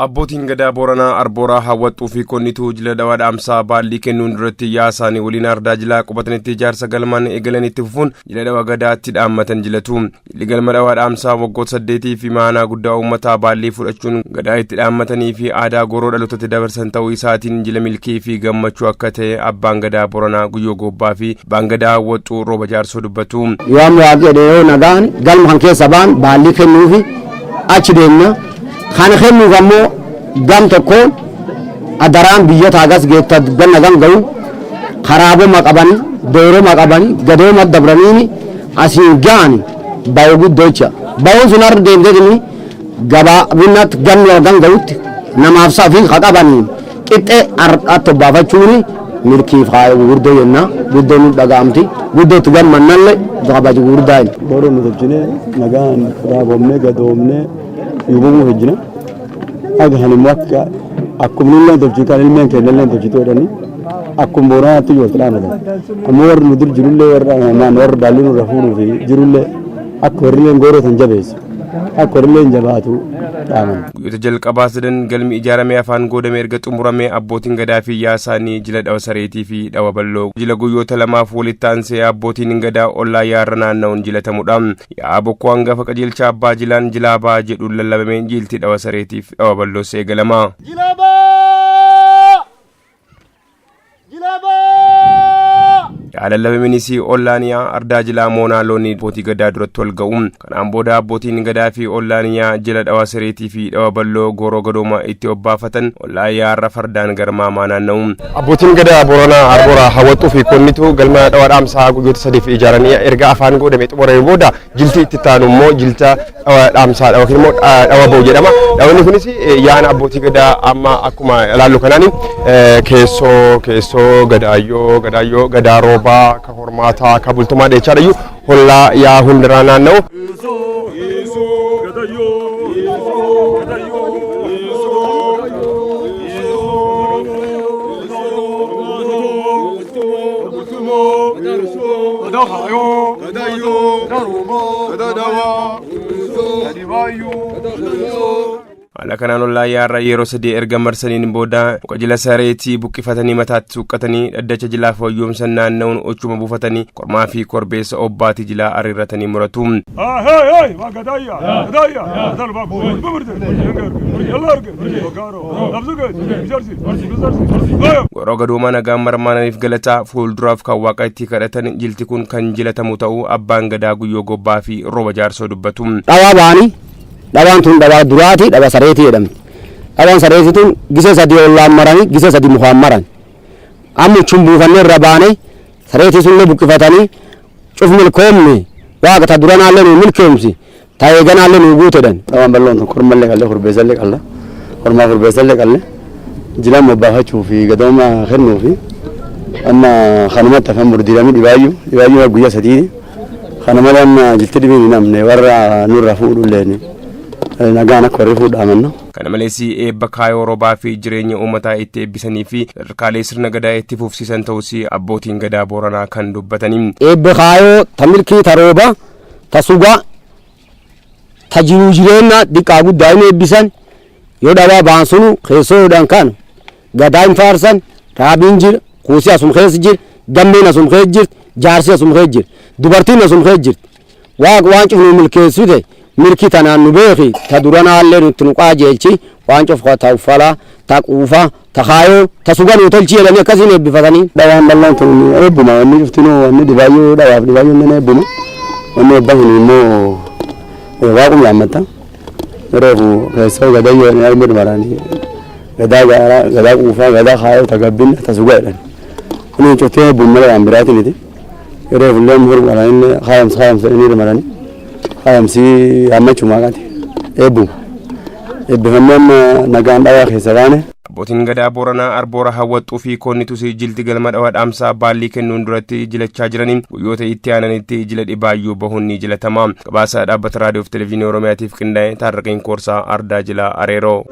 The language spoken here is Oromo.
Abbootiin Gadaa Booranaa Arbooraa hawwattuu fi konnituu Jila Dhawaa Dhaamsaa baallii kennuun duratti yaasaanii waliin ardaa jilaa qubatanitti ijaarsa galmaan eegalanitti fufuun Jila Dhawaa Gadaatti dhaammatan jilatu. Jilli Galma Dhawaa Dhaamsaa waggoota 8 fi maanaa guddaa uummataa baallii fudhachuun gadaa itti dhaammatanii fi aadaa goroo dhalootatti dabarsan ta'uu isaatiin jila milkii fi gammachuu akka ta'e abbaan Gadaa Booranaa Guyyoo Goobbaa fi abbaan Gadaa hawwattuu Rooba Jaarsoo dubbatu. Yoom waaqedhee nagaan galma kan keessa baan baallii kennuufi achi deemna. Kan kennuuf ammoo gam tokkoon adaraan biyya taagas geetta ganna ganga'u karaaboma qabani dooroma qabani gadooma dabraniini asiin gaani bayo guddocha bayoon sun har'a deemtee gabaabinatti ganna ganga'utti namaaf saafiin qabanii qixxee har'aatti baafachuuni milkiif haa gurguddoo jenna guddoo nu dhagaamti guddootti gammannallee gabaji gurguddaa booroo nu tolchine nagaan karaabomne gadoomne yuubumuu hojjina agahani makka akkum nillee tolchi kan ilmeen kennellee tolchitu jedhani akkum Booranaatti jootlaanadha ammoo warri nu dur jirullee warra baallii nurra fuudhuu fi jirullee akka warrilleen gooroo tan jabeessu akka warrilleen jabaatu dhaaman. Guyyoota jalqabaa sadan galmi ijaaramee afaan goodamee erga xumuramee abbootiin Gadaa fi yaasaanii Jila Dhawa Sareetii fi Dhawa Balloo jila guyyoota lamaaf walitti aansee abbootiin Gadaa ollaa yaarra naanna'uun jilatamudha. Yaa bokkoo hangafa qajeelcha abbaa jilaan jilaa baa jedhuun lallabamee jilti Dhawa Sareetii fi Dhawa Balloo eegalama. Lallabaminis ollaaniyaa ardaa jilaa moonaa loonii abbootii Gadaa duratti wal ga'u. Kanaan booda abbootiin Gadaa fi ollaaniyaa Jila Dhawa Sareetii fi Dhawa Balloo goroo gadooma itti obbaafatan ollaa yaarra fardaan garmaamaa naanna'u. Abbootiin Gadaa Booranaa Arbooraa hawwattuu fi konnituu Galma Dhawaa Dhaamsaa guyyoota 3 ijaaranii erga afaan goodamee xumurame booda jilti itti taanu immoo jilta Dhawaa Dhaamsaa yookiin immoo Dhawa Boo jedhama. Dhawni kunis yaana abbootii Gadaa amma akkuma ilaallu kanaan keessoo Gadaayyoo Gadaa Rooba ka hormaata ka bultumaa dheechaa yu hollaa yaa hundaraa naanna'u. Haala kanaan ollaa yaarra yeroo 3 erga marsaniin booda muka Jila Sareetii buqqifatanii mataatti suuqqatanii dhaddacha jilaa fayyoomsan naanna'uun ochuma buufatanii kormaa fi korbeessa obbaatii jilaa ariirratanii muratu. Goroo gadooma nagaan marmaananiif galataa fuulduraaf kan waaqa itti kadhatan jilti kun kan jilatamu ta'uu abbaan Gadaa Guyyoo Goobbaa fi Rooba Jaarsoo dubbatu. Dhawaan tun dhawaa duraati dhawa sareetii jedhamti. Dhawaan sareetii tun gisee 3 ollaan maranii gisee 3 mukaan maran. Amma chumbuufannee irra baanee sareetii sunillee buqqifatanii cuf milkoomne waaqa ta duranaallee nu milkoomsi ta eeganaallee nu guutedhan. Dhawaan balloon tun kormallee qallee korbeessallee qalla kormaa korbeessallee qallee jila mobbaafachuu fi gadooma kennuu fi amma kanumatti afaan murdiidhamii dhibaayyuu guyyaa 3 kana malee amma jilti dhibiin hin namne warra nurra fuudhullee nagaan akka warri fuudhamanna. Kana malees eebba kaayoo roobaa fi jireenya uummataa itti eebbisanii fi sadarkaalee sirna Gadaa itti fufsiisan ta'us abbootiin Gadaa Booranaa kan dubbatanii. Eebba kaayoo ta milkii ta rooba ta sugaa ta jiruu jireenya diqqaa guddaa hin eebbisan yoo dhawaa baan sunu keessoodhaan kan Gadaa hin faarsan raabiin jira kuusii asum keessa jira gammeen asum keessa jirti jaarsi asum keessa jirti dubartiin asum keessa jirti waan cufnuu milkeessite milkii tanaan nu beeki ta duranaallee nutti nu qaajeelchi waan cufqa ta uffala ta quufa ta kaayoo ta sugan utolchi jedhanii akkasiin eebbifatanii. Dhawaan bal'aan tun eebbuma wanni cuftinuu wanni dhibaayyuu dhawaaf dhibaayyuu inni eebbuma wanni eebban immoo waaqum yaammatta yeroo keessoo Gadayyoo ni armud maranii gadaa quufaa gadaa kaayoo ta gabbinna ta suga jedhan inni cuftee eebbummaa waan biraatiniti yeroo fullee muhur maranii kaayamsa inni maranii kaayamsii ammachuma qaati eebbifanneen nagaan dhawaa keessa baane. Abbootiin Gadaa Booranaa Arboora hawwattuu fi konnitus jilti Galma Dhawaa Dhaamsaa baallii kennuun duratti jilachaa jiranii guyyoota itti aananitti jila dhibaayyuu bahuun ni jilatama. Gabaasa dhaabbata raadiyoo fi televezyiinii Oromiyaatiif qindaa'e Taarraqiin Koorsaa Ardaa Jilaa Areeroo.